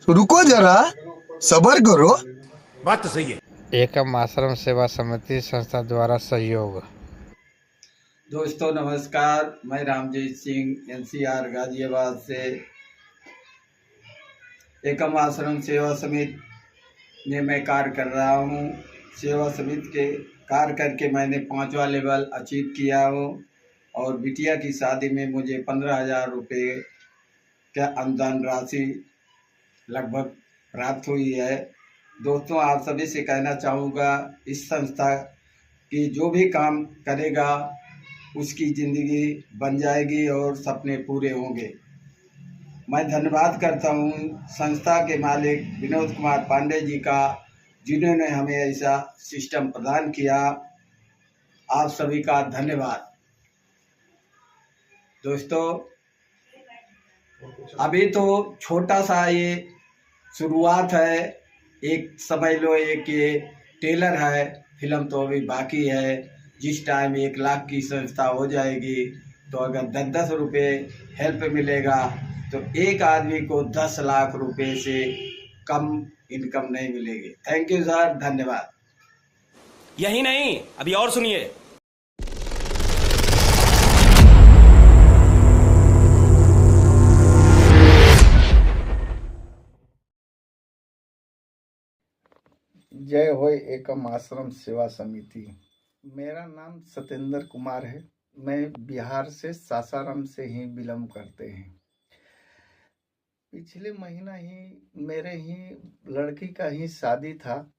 रुको जरा, सबर करो। बात तो सही है। एकम आश्रम सेवा समिति संस्था द्वारा सहयोग। दोस्तों नमस्कार, मैं रामजीत सिंह एनसीआर गाजियाबाद से एकम आश्रम सेवा समिति में मैं कार्य कर रहा हूँ। सेवा समिति के कार्य करके मैंने 5वां लेवल अचीव किया हूँ और बिटिया की शादी में मुझे 15,000 रुपये का अनुदान राशि लगभग प्राप्त हुई है। दोस्तों, आप सभी से कहना चाहूँगा, इस संस्था की जो भी काम करेगा उसकी ज़िंदगी बन जाएगी और सपने पूरे होंगे। मैं धन्यवाद करता हूँ संस्था के मालिक विनोद कुमार पांडे जी का, जिन्होंने हमें ऐसा सिस्टम प्रदान किया। आप सभी का धन्यवाद। दोस्तों, अभी तो छोटा सा ये शुरुआत है, एक समझ लो एक ये टेलर है, फिल्म तो अभी बाकी है। जिस टाइम 1 लाख की संस्था हो जाएगी तो अगर 10-10 रुपये हेल्प मिलेगा तो एक आदमी को 10 लाख रुपए से कम इनकम नहीं मिलेगी। थैंक यू सर, धन्यवाद। यही नहीं, अभी और सुनिए। जय हो एकम आश्रम सेवा समिति। मेरा नाम सत्येंद्र कुमार है। मैं बिहार से सासाराम से ही बिलोंग करते हैं। पिछले महीना ही मेरे ही लड़की का ही शादी था।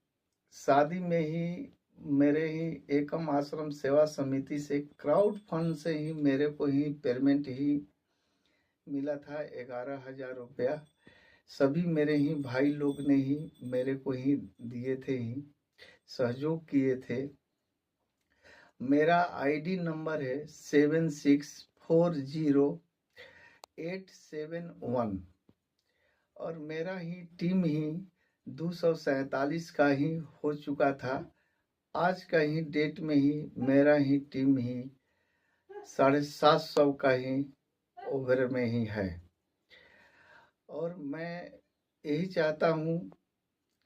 शादी में ही मेरे ही एकम आश्रम सेवा समिति से क्राउड फंड से ही मेरे को ही पेमेंट ही मिला था 11,000 रुपया। सभी मेरे ही भाई लोग ने ही मेरे को ही दिए थे, ही सहयोग किए थे। मेरा आईडी नंबर है 7640871 और मेरा ही टीम ही 247 का ही हो चुका था। आज का ही डेट में ही मेरा ही टीम ही 750 का ही ओवर में ही है। और मैं यही चाहता हूँ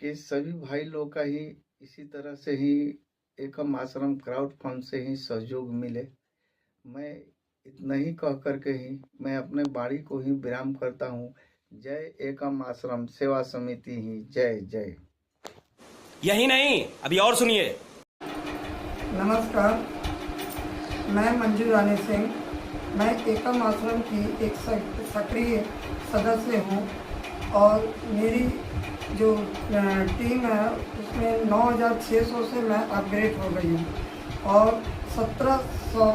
कि सभी भाई लोग का ही इसी तरह से ही एकम आश्रम क्राउड फंड से ही सहयोग मिले। मैं इतना ही कह करके ही मैं अपने बाड़ी को ही विराम करता हूँ। जय एकम आश्रम सेवा समिति ही जय जय। यही नहीं, अभी और सुनिए। नमस्कार, मैं मंजू रानी सिंह। मैं एकम आश्रम की एक सक्रिय सदस्य हूँ और मेरी जो टीम है उसमें 9,600 से मैं अपग्रेड हो गई हूँ और 1,700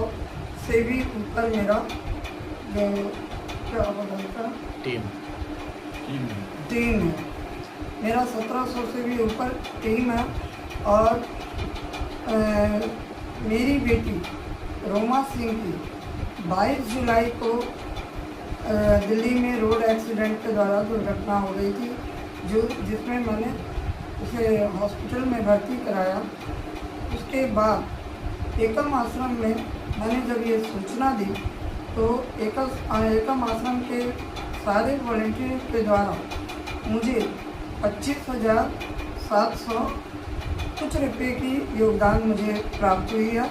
से भी ऊपर मेरा जो क्या बोलता टीम है। मेरा 1,700 से भी ऊपर टीम है और मेरी बेटी रोमा सिंह की 22 जुलाई को दिल्ली में रोड एक्सीडेंट के द्वारा दुर्घटना हो गई थी, जिसमें मैंने उसे हॉस्पिटल में भर्ती कराया। उसके बाद एकम आश्रम में मैंने जब ये सूचना दी तो एकम आश्रम के सारे वॉलंटियर के द्वारा मुझे 25,700 कुछ रुपये की योगदान मुझे प्राप्त हुई है।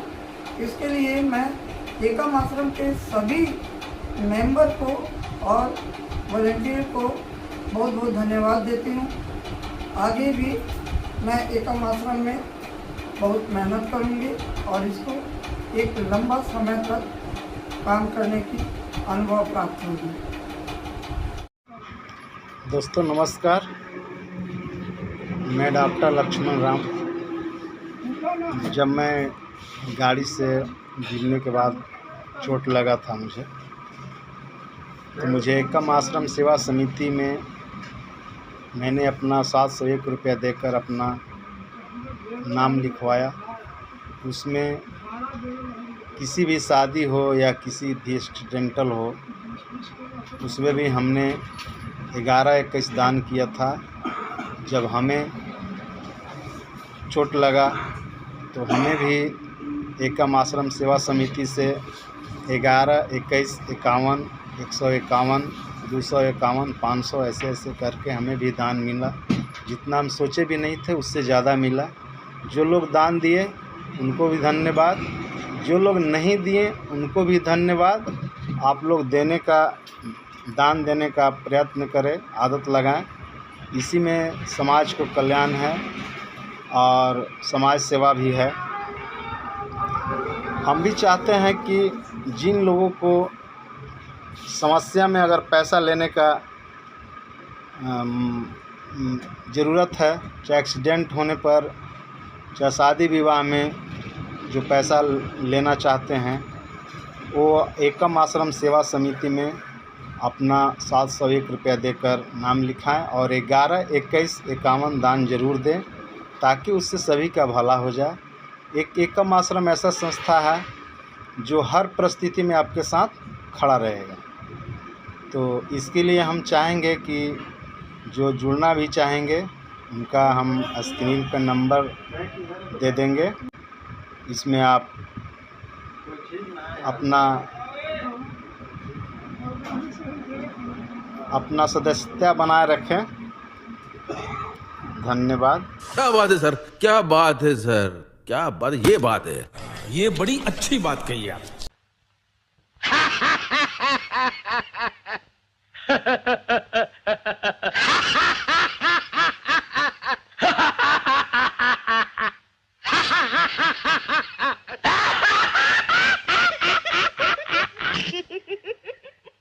इसके लिए मैं एकम आश्रम के सभी मेंबर को और वॉलंटियर को बहुत बहुत धन्यवाद देती हूँ। आगे भी मैं एकम आश्रम में बहुत मेहनत करूँगी और इसको एक लंबा समय तक काम करने की अनुभव प्राप्त होगी। दोस्तों नमस्कार, मैं डॉक्टर लक्ष्मण राम। जब मैं गाड़ी से गिरने के बाद चोट लगा था मुझे, तो मुझे एकम आश्रम सेवा समिति में मैंने अपना 701 रुपया देकर अपना नाम लिखवाया। उसमें किसी भी शादी हो या किसी भी एक्सीडेंटल हो, उसमें भी हमने 11-21 दान किया था। जब हमें चोट लगा तो हमें भी एकम आश्रम सेवा समिति से 11, 21, 51, 151 251, 500 ऐसे ऐसे करके हमें भी दान मिला। जितना हम सोचे भी नहीं थे उससे ज़्यादा मिला। जो लोग दान दिए उनको भी धन्यवाद, जो लोग नहीं दिए उनको भी धन्यवाद। आप लोग दान देने का प्रयत्न करें, आदत लगाएं। इसी में समाज को कल्याण है और समाज सेवा भी है। हम भी चाहते हैं कि जिन लोगों को समस्या में अगर पैसा लेने का ज़रूरत है, चाहे एक्सीडेंट होने पर, चाहे शादी विवाह में जो पैसा लेना चाहते हैं, वो एकम आश्रम सेवा समिति में अपना 701 रुपया देकर नाम लिखाएं और 11-21-51 दान जरूर दें, ताकि उससे सभी का भला हो जाए। एकम आश्रम ऐसा संस्था है जो हर परिस्थिति में आपके साथ खड़ा रहेगा। तो इसके लिए हम चाहेंगे कि जो जुड़ना भी चाहेंगे उनका हम स्क्रीन पर नंबर दे देंगे। इसमें आप अपना सदस्यता बनाए रखें। धन्यवाद। क्या बात है सर, क्या बात है सर, क्या बात, ये बात है। ये बड़ी अच्छी बात कही आप।